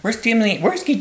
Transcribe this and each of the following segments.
Where's Jimmy? Where's he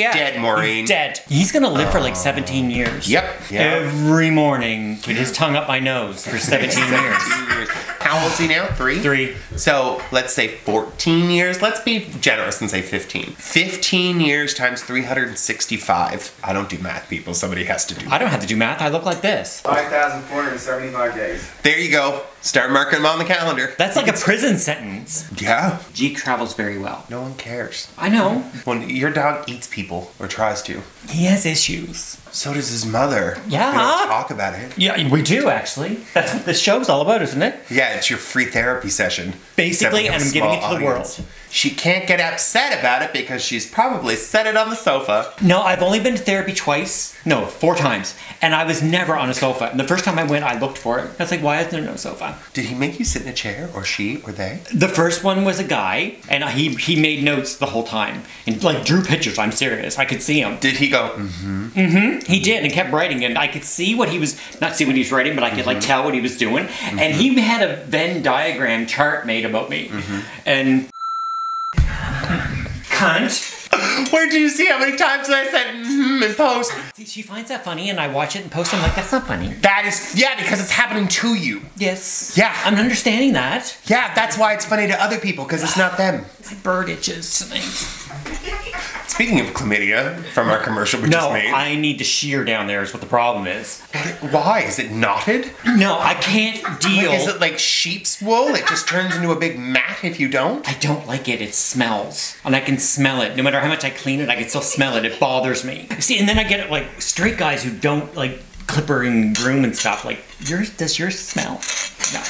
at? Dead, Maureen. He's dead. He's gonna live for like 17 years. Yep. Every morning, with his tongue up my nose for 17 years. How old is he now? 3? 3. So let's say 14 years. Let's be generous and say 15. 15 years times 365. I don't do math, people. Somebody has to do. I don't have to do math. I look like this. 5,475 days. There you go. Start marking them on the calendar. That's like a prison sentence. Yeah. G travels very well. No one cares. I know. When your dog eats people, or tries to. He has issues. So does his mother. Yeah. We don't talk about it. Yeah, we do actually. That's what this show's all about, isn't it? Yeah, it's your free therapy session. Basically, and I'm giving it to the world. She can't get upset about it because she's probably set it on the sofa. No, I've only been to therapy twice. No, 4 times. And I was never on a sofa. And the first time I went, I looked for it. I was like, why is there no sofa? Did he make you sit in a chair, or she, or they? The first one was a guy, and he made notes the whole time. And like drew pictures, I'm serious. I could see him. Did he go, He did, and kept writing, and I could see what he was, not see what he was writing, but I could like tell what he was doing. And he had a Venn diagram chart made about me. And cunt. Where do you see how many times I said in post? She finds that funny, and I watch it and post. I'm like, that's not funny. That is, yeah, because it's happening to you. Yes. Yeah. I'm understanding that. Yeah, that's why it's funny to other people, because it's not them. My bird itches tonight. Speaking of chlamydia, from our commercial we just made. No, I need to shear down there is what the problem is. Why? Is it knotted? No, I can't deal. Like, is it like sheep's wool? It just turns into a big mat if you don't? I don't like it. It smells. And I can smell it. No matter how much I clean it, I can still smell it. It bothers me. See, and then I get like straight guys who don't like clipper and groom and stuff. Like, does yours smell? No.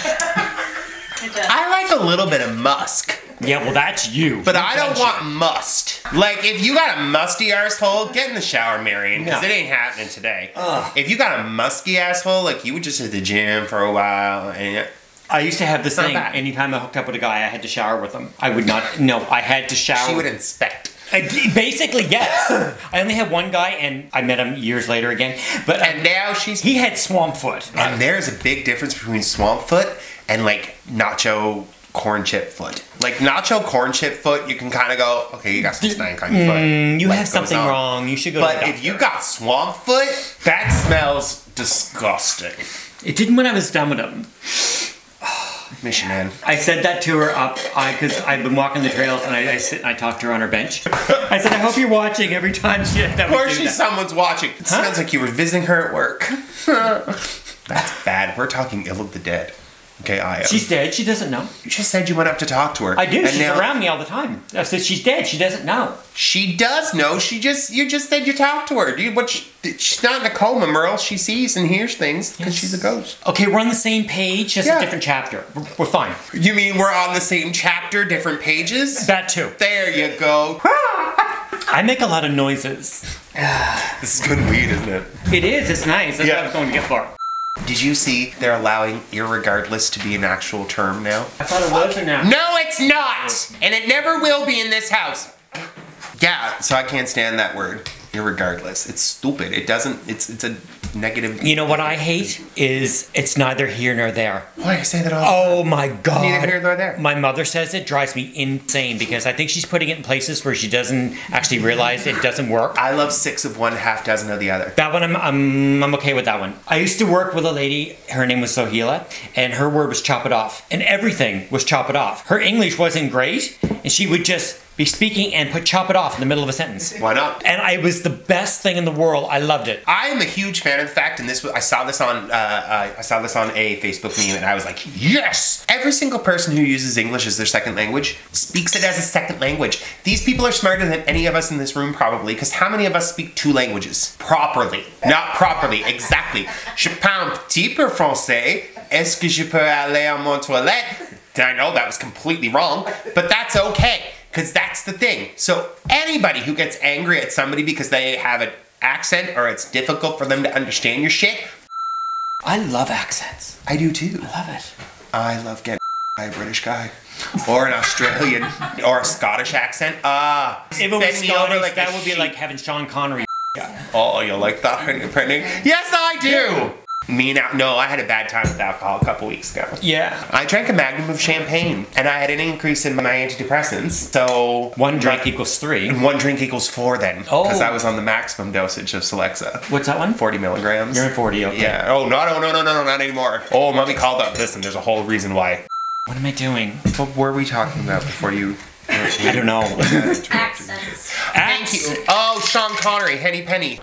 I like a little bit of musk. Yeah, well, that's you. But I don't want must. Like, if you got a musty asshole, get in the shower, Marion, because it ain't happening today. If you got a musky asshole, like, you would just hit the gym for a while, and I used to have this thing. Anytime I hooked up with a guy, I had to shower with him. I would not. No, I had to shower. She would inspect. Basically, yes. I only had one guy, and I met him years later again. But and now he had swamp foot. And there's a big difference between swamp foot and like nacho corn chip foot. Like nacho corn chip foot, you can kind of go, okay, you got some stank on your foot. You have something wrong. You should go. But if you got swamp foot, that smells disgusting. It didn't when I was done with him. Mission man. I said that to her up because I've been walking the trails and I sit and I talk to her on her bench. I said, I hope you're watching every time she. Of course, someone's watching. It sounds like you were visiting her at work. That's bad. We're talking ill of the dead. Okay, I am. She's dead. She doesn't know. You just said you went up to talk to her. I do. She's around me all the time. I said she's dead. She doesn't know. She does know. You just said you talked to her. She's not in a coma, Merle. She sees and hears things because she's a ghost. Okay, we're on the same page, just a different chapter. We're fine. You mean we're on the same chapter, different pages? That too. There you go. I make a lot of noises. This is good weed, isn't it? It is. It's nice. That's what I was going to get for. Did you see they're allowing irregardless to be an actual term now? I thought it was now. No, it's not! And it never will be in this house. Yeah, so I can't stand that word. Irregardless. It's stupid. It doesn't, it's a negative. You know what I hate is it's neither here nor there. Why? I say that all the time. Oh my God. Neither here nor there. My mother says it drives me insane because I think she's putting it in places where she doesn't actually realize it doesn't work. I love 6 of one, half dozen of the other. That one, I'm okay with that one. I used to work with a lady, her name was Sohila, and her word was chop it off. And everything was chop it off. Her English wasn't great, and she would just be speaking and put chop it off in the middle of a sentence. Why not? And it was the best thing in the world. I loved it. I am a huge fan. In fact, and I saw this on a Facebook meme, and I was like, yes! Every single person who uses English as their second language speaks it as a second language. These people are smarter than any of us in this room, probably, because how many of us speak 2 languages properly? Not properly, exactly. Je parle un petit peu français. Est-ce que je peux aller à mon toilette? I know that was completely wrong, but that's okay. Because that's the thing. So anybody who gets angry at somebody because they have an accent or it's difficult for them to understand your shit. I love accents. I do too. I love it. I love getting by a British guy. Or an Australian. Or a Scottish accent. If it was Scottish, like that would be like having Sean Connery. Oh, you like that, Penny? Yes, I do! No, I had a bad time with alcohol a couple weeks ago. Yeah. I drank a magnum of champagne, and I had an increase in my antidepressants, so... 1 drink equals 3. And 1 drink equals 4 then. Oh. Because I was on the maximum dosage of Celexa. What's that one? 40 milligrams. You're at 40, okay. Yeah. Oh, no, not anymore. Oh, mommy called up. Listen, there's a whole reason why. What am I doing? What were we talking about before you... I don't know. Accents. Thank you. Oh, Sean Connery, Henny Penny.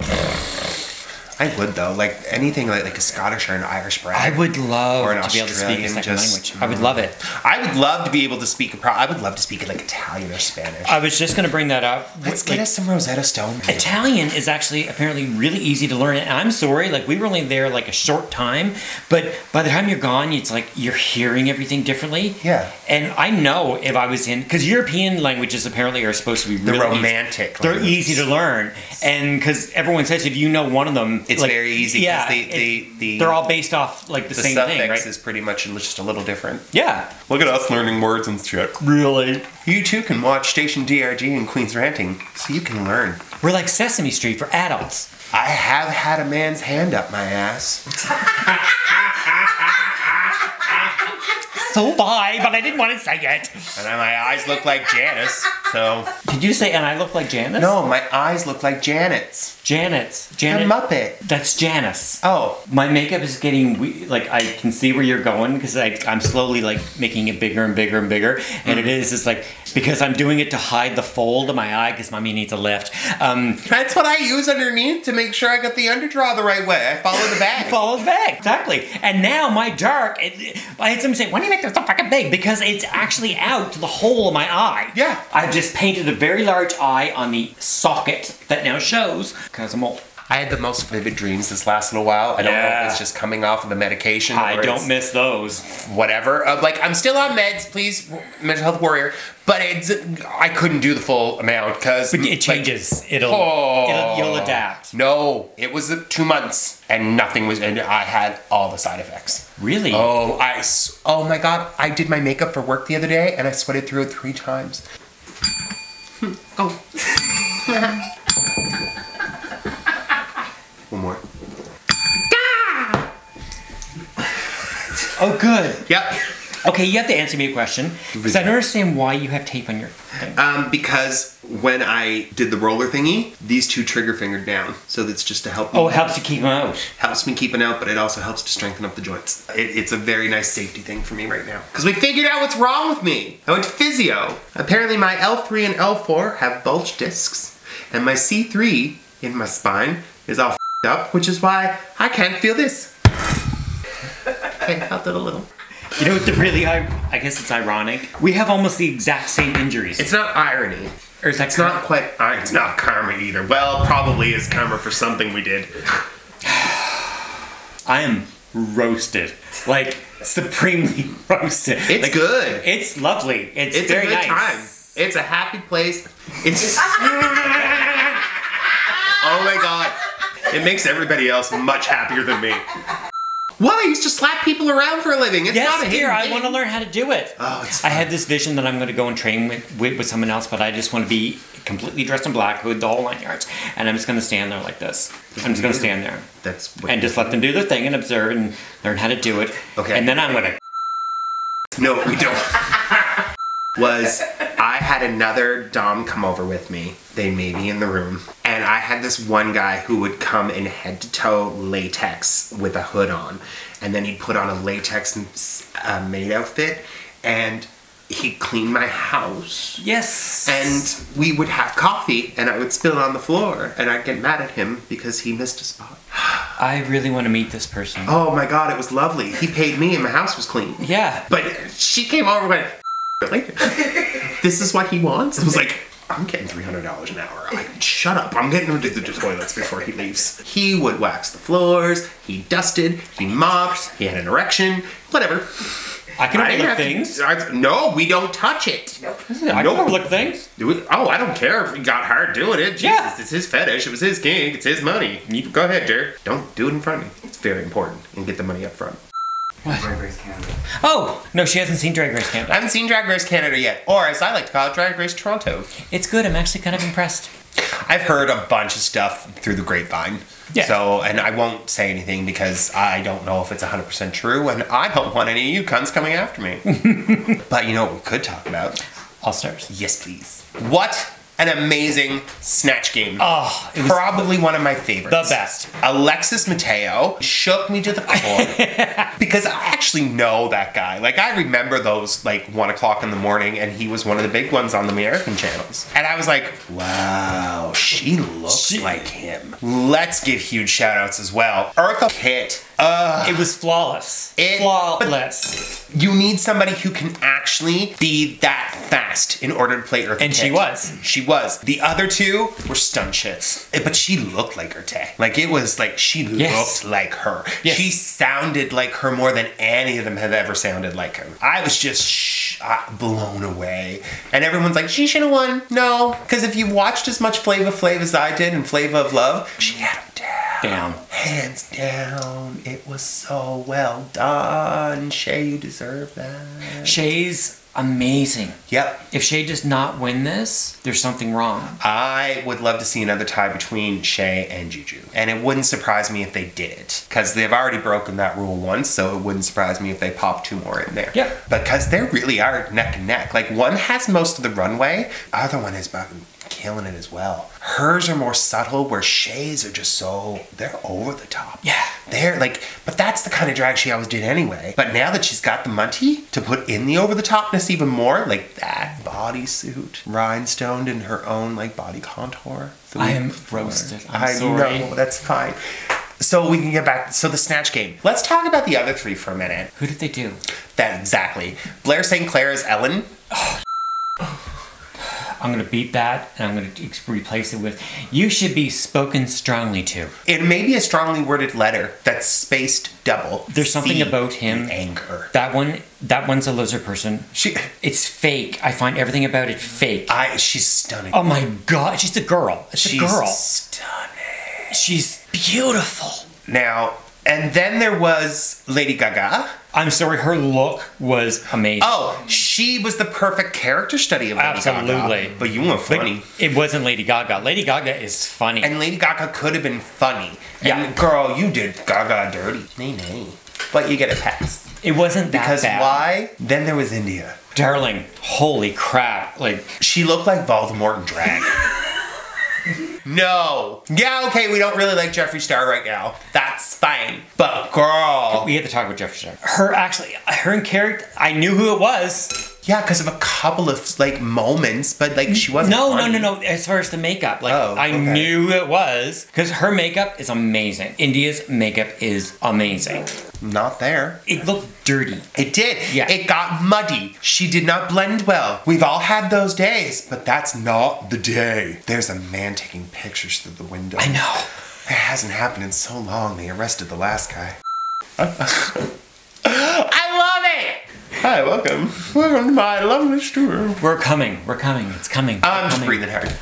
I would though, like anything like a Scottish or an Irish brand. I would love Or an to be able to speak a Australian, second just- language. I would love it. I would love to be able to speak. I would love to speak in like Italian or Spanish. I was just going to bring that up. Let's get us some Rosetta Stone. Italian is actually apparently really easy to learn. And I'm sorry, like we were only there like a short time, but by the time you're gone, it's like you're hearing everything differently. Yeah. And I know if I was in, because European languages apparently are supposed to be The really romantic. They're languages. easy to learn, and because everyone says if you know one of them, It's like, very easy. Yeah, they're they're all based off like the same suffix thing, right? is pretty much just a little different. Yeah, Look at us learning words and shit. really. You too can watch Station DRG in Queen's Ranting, so you can learn. We're like Sesame Street for adults. I have had a man's hand up my ass. So bye, but I didn't want to say it. And my eyes look like Janice, so... Did you say, and I look like Janice? No, my eyes look like Janet's. Janet. The Muppet. That's Janice. Oh. My makeup is getting like I can see where you're going because I'm slowly like making it bigger and bigger and bigger, and it is just like because I'm doing it to hide the fold of my eye because mommy needs a lift. That's what I use underneath to make sure I got the underdraw the right way. I follow the bag. Follows back exactly, and now my dark. I had someone say, "Why do you make this so fucking big?" Because it's actually out to the hole of my eye. Yeah. I've just painted a very large eye on the socket that now shows because I'm old. I had the most vivid dreams this last little while. I don't know Yeah. if it's just coming off of the medication I or don't it's miss those. whatever. Like, I'm still on meds, please, mental health warrior. But I couldn't do the full amount because... But it changes. You'll adapt. No, it was 2 months and nothing was... And I had all the side effects. Really? Oh my God. I did my makeup for work the other day and I sweated through it 3 times. Oh. One more. Oh, good. Yep. Okay, you have to answer me a question because I don't understand why you have tape on your thing. Because when I did the roller thingy, these 2 trigger fingered down. So that's just to help me. Oh, it helps you keep them out. Helps me keep it out, but it also helps to strengthen up the joints. It's a very nice safety thing for me right now. Because we figured out what's wrong with me. I went to physio. Apparently my L3 and L4 have bulge discs. And my C3 in my spine is all f***ed up, which is why I can't feel this. Okay, I felt it a little. You know what really, I guess it's ironic. We have almost the exact same injuries. It's not irony. Or is that It's not quite, it's not karma either. Well, probably is karma for something we did. I am roasted. Like, supremely roasted. It's like, good. It's lovely. It's It's very a good nice. time. It's a happy place. It's oh my God. It makes everybody else much happier than me. What? I used to slap people around for a living. It's not a Yes, hidden here, I thing. want to learn how to do it. Oh, it's I had this vision that I'm going to go and train with someone else, but I just want to be completely dressed in black, hood, the whole 9 yards. And I'm just going to stand there like this. I'm just going to stand there. That's what And just let them do their thing and observe and learn how to do it. Okay. And then I'm going to... No, we don't. I had another Dom come over with me. They made me in the room. And I had this one guy who would come in head to toe latex with a hood on. And then he'd put on a latex maid outfit. And he'd clean my house. Yes. And we would have coffee and I would spill it on the floor. And I'd get mad at him because he missed a spot. I really want to meet this person. Oh my God, it was lovely. He paid me and my house was clean. Yeah. But she came over and went, really? This is what he wants? I was like, I'm getting $300 an hour. Shut up. I'm getting him to the toilets before he leaves. He would wax the floors. He dusted. He mopped. He had an erection. Whatever. I can didn't overlook have to- things. No, we don't touch it. I can overlook things. Oh, I don't care if he got hard doing it. Jesus, Yeah. it's his fetish. It was his gig. It's his money. You go ahead, Jer. Don't do it in front of me. It's very important. And get the money up front. Drag Race Canada. Oh, no, she hasn't seen Drag Race Canada. I haven't seen Drag Race Canada yet, or as I like to call it, Drag Race Toronto. It's good. I'm actually kind of impressed. I've heard a bunch of stuff through the grapevine. Yeah. So, and I won't say anything because I don't know if it's 100% true, and I don't want any of you cunts coming after me. But you know what we could talk about? All Stars. Yes, please. What an amazing Snatch game. Oh, it was Probably one of my favorites. the best. Alexis Mateo shook me to the core because I actually know that guy. Like, I remember those, like, 1 o'clock in the morning, and he was one of the big ones on the American channels. And I was like, wow, she looks like him. Let's give huge shout outs as well. Eartha Kitt. It was flawless. Flawless. You need somebody who can actually be that fast in order to play Eartha Kitt. And she was. She was. The other two were stunt shits. But she looked like Eartha. Like, it was like she looked like her. Yes. She sounded like her more than any of them have ever sounded like her. I was just blown away. And everyone's like, she should have won. No. Because if you watched as much Flava Flav as I did and Flava of Love, she had him down. Hands down. It was so well done. Shay, you deserve that. Shay's amazing. Yep. If Shay does not win this, there's something wrong. I would love to see another tie between Shay and Juju. And it wouldn't surprise me if they did it. Because they've already broken that rule once, so it wouldn't surprise me if they pop 2 more in there. Yeah. Because they really are neck and neck. Like, one has most of the runway, other one is about killing it as well. Hers are more subtle, where Shay's are just so, they're over the top. Yeah. They're like, but that's the kind of drag she always did anyway. But now that she's got the munty to put in the over the topness even more, like that bodysuit, rhinestoned in her own like body contour. I am roasted. I'm sorry. know, that's fine. So we can get back, so the Snatch game. Let's talk about the other 3 for a minute. Who did they do? That, exactly. Blair St. Clair is Ellen. I'm going to beat that, and I'm going to replace it with, you should be spoken strongly to. It may be a strongly worded letter that's spaced double. There's something about him. Anger. That one's a lizard person. It's fake. I find everything about it fake. She's stunning. Oh my God, she's a girl. She's a girl. Stunning. She's beautiful. Now, and then there was Lady Gaga. I'm sorry, her look was amazing. Oh, she was the perfect character study of Lady Gaga. Absolutely. But you were funny. But it wasn't Lady Gaga. Lady Gaga is funny. And Lady Gaga could have been funny. Yeah. And girl, you did Gaga dirty. Nay. But you get a pass. It wasn't that Because bad. why? Then there was India. Darling, holy crap. Like, She looked like Voldemort in drag. No. Yeah, okay, we don't really like Jeffree Star right now. That's fine. But girl. we have to talk about Jeffree Star. Her in character, I knew who it was. Yeah, because of a couple of like moments, but like she wasn't funny. No. As far as the makeup, like I okay. knew who it was because her makeup is amazing. India's makeup is amazing. Not there. It looked dirty. It did. Yeah. It got muddy. She did not blend well. We've all had those days, but that's not the day. There's a man taking pictures through the window. I know. It hasn't happened in so long. They arrested the last guy. I love it! Hi, welcome. Welcome to my lovely store. We're coming. It's coming. I'm just breathing hard.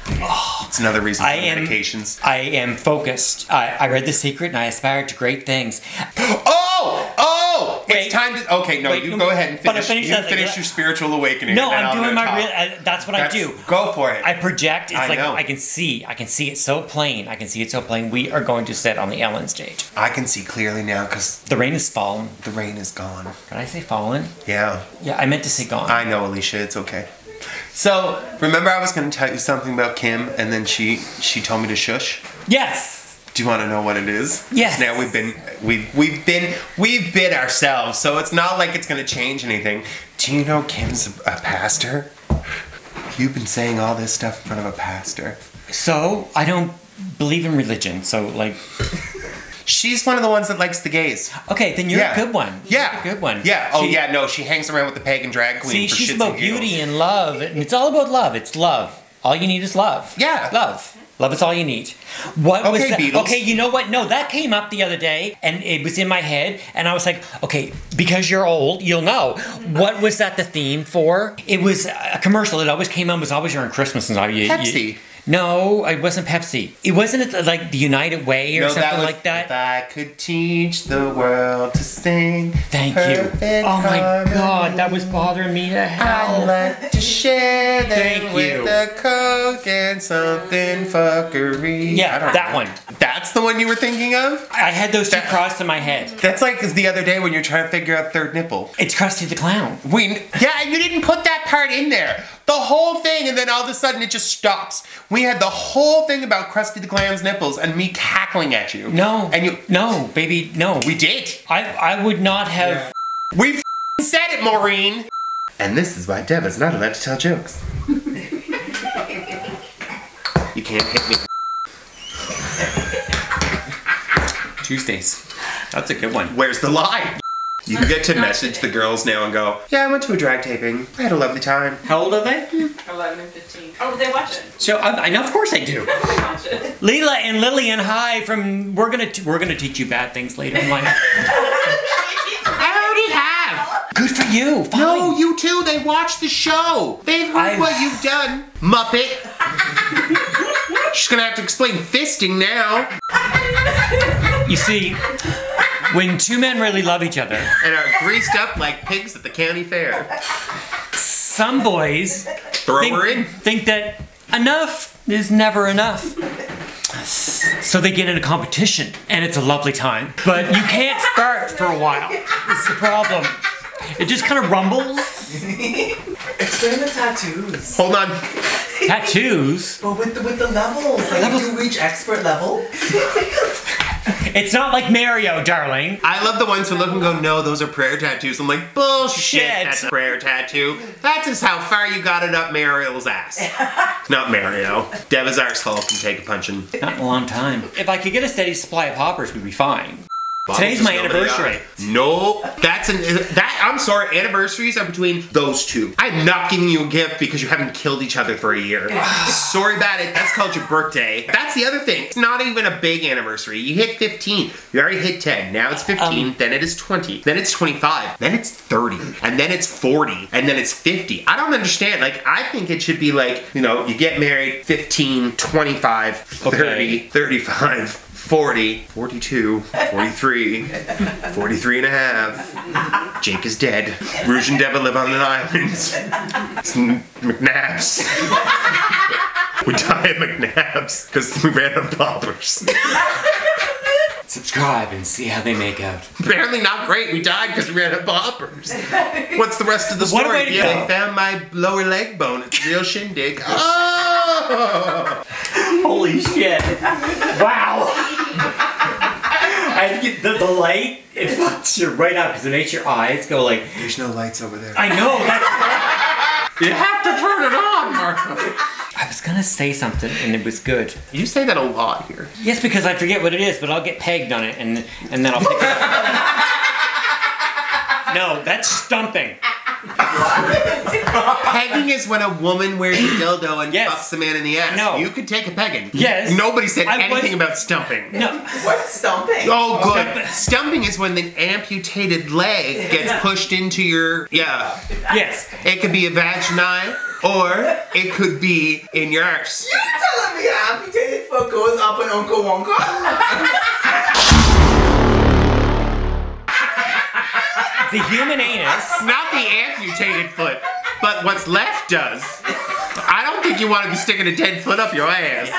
It's another reason for medications. I am focused. I read The Secret and I aspire to great things. Oh! Wait. It's time to. Okay, no, you go ahead and But I finish. finished Finish that. your spiritual awakening. No, and then I'm I'm doing gonna my talk. real. That's what I do. Go for it. I project. It's I like know. I can see it so plain. We are going to sit on the Ellen stage. I can see clearly now because The rain has fallen. the rain is gone. Did I say fallen? Yeah. Yeah, I meant to say gone. I know, Alicia. It's okay. So, remember I was going to tell you something about Kim, and then she told me to shush? Yes. Do you want to know what it is? Yes. Now we've been ourselves, so it's not like it's going to change anything. Do you know Kim's a pastor? You've been saying all this stuff in front of a pastor. So I don't believe in religion. So like. She's one of the ones that likes the gays. Okay, then you're a good one. Yeah. You're a good one. Yeah. No, she hangs around with the pagan drag queen. See, for she's shits about and giggles. beauty and love, and it's all about love. It's love. All you need is love. Yeah. Love. Love is all you need. What was Okay, that? Beatles. Okay, you know what? No, that came up the other day, and it was in my head, and I was like, okay, because you're old, you'll know. What was that the theme for? It was a commercial. It always came on. It was always during Christmas and all. Pepsi. No, it wasn't Pepsi. It wasn't like the United Way or something like that. If I could teach the world to sing. Thank you. Oh my God, that was bothering me to hell. I'd like to share them Thank with you. a Coke and something fuckery. Yeah, I don't that know. one. That's the one you were thinking of? I had those two crossed in my head. That's like the other day when you're trying to figure out third nipple. It's Krusty the Clown. Yeah, you didn't put that part in there. The whole thing, and then all of a sudden it just stops. We had the whole thing about Krusty the Clown's nipples and me cackling at you. No. And you. No, baby, no. We did. I would not have. Yeah. We said it, Maureen. And this is why Dev is not allowed to tell jokes. You can't hit me. Tuesdays. That's a good one. Where's the lie? You can get to message the girls now and go, yeah, I went to a drag taping. I had a lovely time. How old are they? 11 and 15. Oh, they watch it. So I know, of course I do. They watch it. Leela and Lillian, hi from. We're gonna teach you bad things later in life. I already have. Good for you. Fine. No, you too. They watch the show. They've heard what you've done, Muppet. She's gonna have to explain fisting now. You see, when two men really love each other, And are greased up like pigs at the county fair. some boys Throw her in. think that enough is never enough. So they get in a competition, and it's a lovely time. But you can't start for a while. It's the problem. It just kind of rumbles. Explain the tattoos. Hold on. Tattoos. But with the levels, like Levels. if you reach expert level. It's not like Mario, darling. I love the ones who look and go, no, those are prayer tattoos. I'm like, bullshit, Shit. that's a prayer tattoo. That's just how far you got it up Mario's ass. Not Mario. Deva's arsehole can take a punching. Not in a long time. If I could get a steady supply of poppers, we'd be fine. Today's Just my nobody anniversary. got it. No, I'm sorry, anniversaries are between those two. I'm not giving you a gift because you haven't killed each other for a year. Sorry about it, that's called your birthday. That's the other thing. It's not even a big anniversary. You hit 15, you already hit 10, now it's 15, then it is 20, then it's 25, then it's 30, and then it's 40, and then it's 50. I don't understand, like, I think it should be like, you know, you get married 15, 25, 30, Okay. 35, 40, 42, 43, 43 and a half. Jake is dead. Rouge and Deva live on an island. It's McNabb's. We die at McNabb's because we ran out of poppers. Subscribe and see how they make out. Apparently not great. We died because we ran out of poppers. What's the rest of the What a story? way to Yeah, go. they found my lower leg bone. It's a real shindig. Oh! Holy shit. Wow. I get the light, it fucks you right up because it makes your eyes go like. There's no lights over there. I know, that's. You have to turn it on, Marco. I was gonna say something and it was good. You say that a lot here. Yes, because I forget what it is, but I'll get pegged on it and then I'll pick it up. No, that's stumping. Pegging is when a woman wears a dildo and Yes. fucks a man in the ass. No. You could take a pegging. Yes. Nobody said I anything was- about stumping. No. What's stomping? Oh, good. Stumping. Stumping is when the amputated leg gets pushed into your, Yes. It could be a vagina or it could be in your arse. You telling me an amputated foot goes up an Uncle Wonka? The human anus. Not the amputated foot, but what's left does. I don't think you want to be sticking a dead foot up your ass.